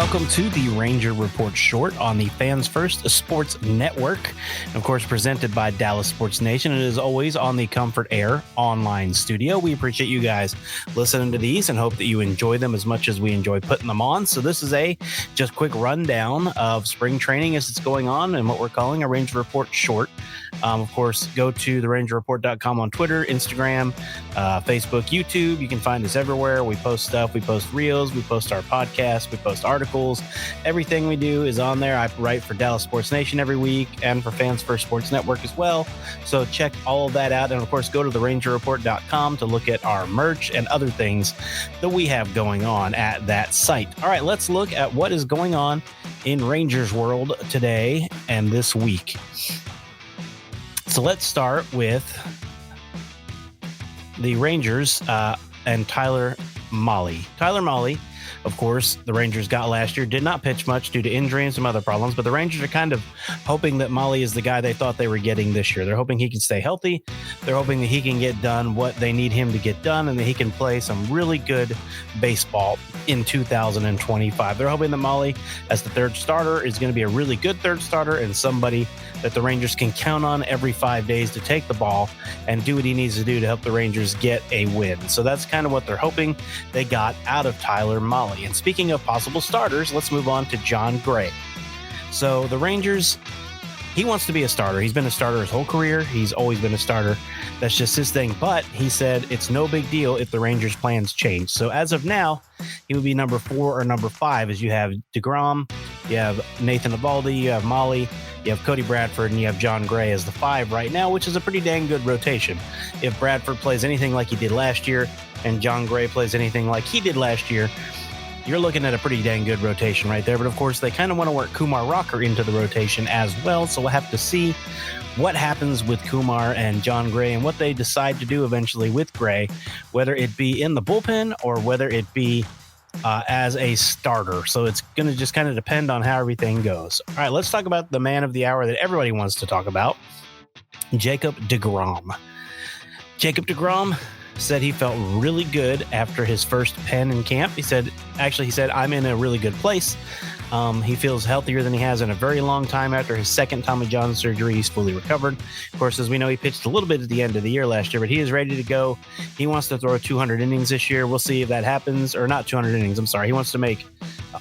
Welcome to the Ranger Report Short on the Fans First Sports Network. Of course, presented by Dallas Sports Nation. It is always on the Comfort Air online studio. We appreciate you guys listening to these and hope that you enjoy them as much as we enjoy putting them on. So this is a just quick rundown of spring training as it's going on and what we're calling a Ranger Report Short. Of course, go to therangerreport.com on Twitter, Instagram, Facebook, YouTube. You can find us everywhere. We post stuff. We post reels. We post our podcasts. We post articles. Everything we do is on there. I write for Dallas Sports Nation every week and for Fans First Sports Network as well. So check all of that out. And of course, go to therangerreport.com to look at our merch and other things that we have going on at that site. All right, let's look at what is going on in Rangers world today and this week. So let's start with the Rangers and Tyler Mahle. Tyler Mahle, of course, the Rangers got last year, did not pitch much due to injury and some other problems, but the Rangers are kind of hoping that Mahle is the guy they thought they were getting this year. They're hoping he can stay healthy. They're hoping that he can get done what they need him to get done and that he can play some really good baseball in 2025. They're hoping that Mahle, as the third starter, is going to be a really good third starter and somebody that the Rangers can count on every 5 days to take the ball and do what he needs to do to help the Rangers get a win. So that's kind of what they're hoping they got out of Tyler Mahle. And speaking of possible starters, let's move on to Jon Gray. So the Rangers, he wants to be a starter. He's been a starter his whole career. He's always been a starter. That's just his thing. But he said it's no big deal if the Rangers' plans change. So as of now, he would be number 4 or number 5 as you have DeGrom, you have Nathan Eovaldi, you have Mahle, you have Cody Bradford, and you have Jon Gray as the 5 right now, which is a pretty dang good rotation. If Bradford plays anything like he did last year and Jon Gray plays anything like he did last year, you're looking at a pretty dang good rotation right there. But of course, they kind of want to work Kumar Rocker into the rotation as well. So we'll have to see what happens with Kumar and Jon Gray and what they decide to do eventually with Gray, whether it be in the bullpen or whether it be as a starter. So it's going to just kind of depend on how everything goes. All right, let's talk about the man of the hour that everybody wants to talk about, Jacob deGrom. Jacob deGrom said he felt really good after his first pen in camp. He said, I'm in a really good place. He feels healthier than he has in a very long time after his second Tommy John surgery. He's fully recovered. Of course, as we know, he pitched a little bit at the end of the year last year, but he is ready to go. He wants to throw 200 innings this year. We'll see if that happens, or not 200 innings. I'm sorry. He wants to make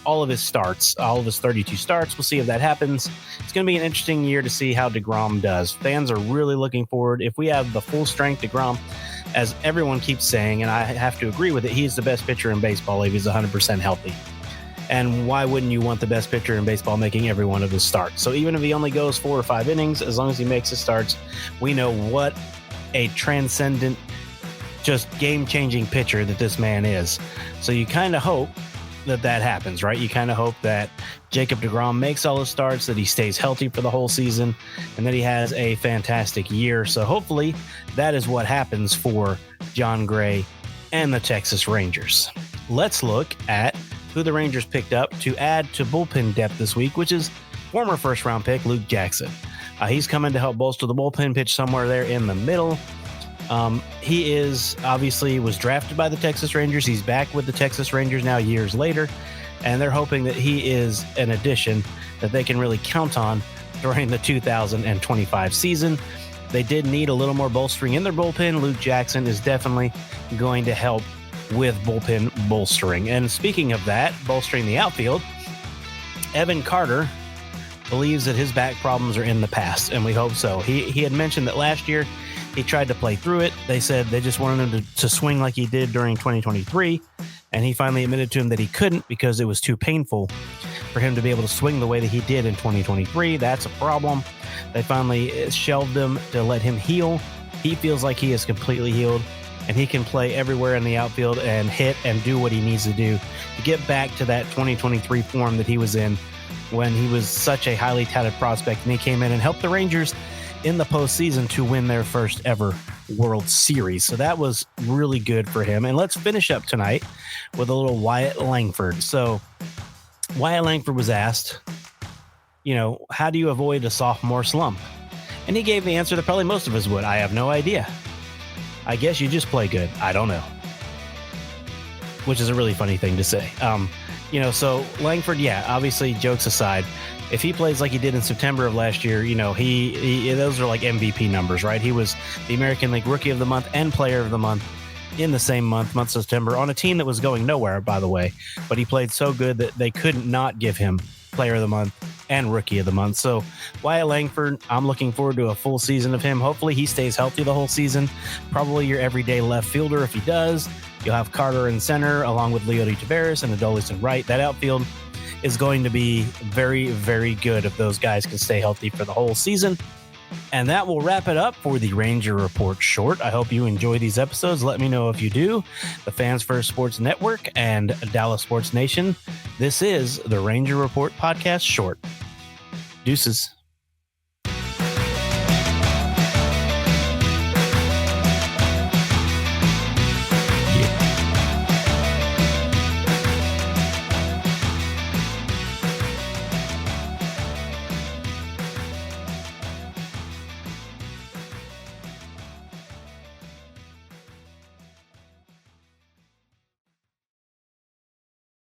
all of his starts, all of his 32 starts. We'll see if that happens. It's going to be an interesting year to see how deGrom does. Fans are really looking forward. If we have the full strength deGrom, as everyone keeps saying, and I have to agree with it, he's the best pitcher in baseball if he's 100% healthy. And why wouldn't you want the best pitcher in baseball making every one of his starts? So even if he only goes 4 or 5 innings, as long as he makes his starts, we know what a transcendent, just game-changing pitcher that this man is. So you kind of hope that happens, right? You kind of hope that Jacob deGrom makes all his starts, that he stays healthy for the whole season, and that he has a fantastic year. So hopefully that is what happens for Jon Gray and the Texas Rangers. Let's look at who the Rangers picked up to add to bullpen depth this week, which is former first-round pick Luke Jackson. He's coming to help bolster the bullpen, pitch somewhere there in the middle. He is obviously was drafted by the Texas Rangers. He's back with the Texas Rangers now years later, and they're hoping that he is an addition that they can really count on during the 2025 season. They did need a little more bolstering in their bullpen. Luke Jackson is definitely going to help with bullpen bolstering. And speaking of that, bolstering the outfield, Evan Carter believes that his back problems are in the past, and we hope so. He had mentioned that last year he tried to play through it. They said they just wanted him to swing like he did during 2023, and he finally admitted to him that he couldn't because it was too painful for him to be able to swing the way that he did in 2023. That's a problem. They finally shelved him to let him heal. He feels like he is completely healed, and he can play everywhere in the outfield and hit and do what he needs to do to get back to that 2023 form that he was in when he was such a highly touted prospect, and he came in and helped the Rangers in the postseason to win their first ever World Series. So that was really good for him. And let's finish up tonight with a little Wyatt Langford. So Wyatt Langford was asked, how do you avoid a sophomore slump? And he gave the answer that probably most of us would. I have no idea. I guess you just play good. I don't know. Which is a really funny thing to say. So Langford, yeah, obviously, jokes aside, if he plays like he did in September of last year, he those are like MVP numbers, right? He was the American League Rookie of the Month and Player of the Month in the same month of September, on a team that was going nowhere, by the way. But he played so good that they couldn't not give him Player of the Month and Rookie of the Month. So Wyatt Langford, I'm looking forward to a full season of him. Hopefully he stays healthy the whole season. Probably your everyday left fielder if he does. You'll have Carter in center along with Leody Taveras and Adolis in right. That outfield is going to be very, very good if those guys can stay healthy for the whole season. And that will wrap it up for the Ranger Report Short. I hope you enjoy these episodes. Let me know if you do. The Fans First Sports Network and Dallas Sports Nation. This is the Ranger Report Podcast Short. Deuces.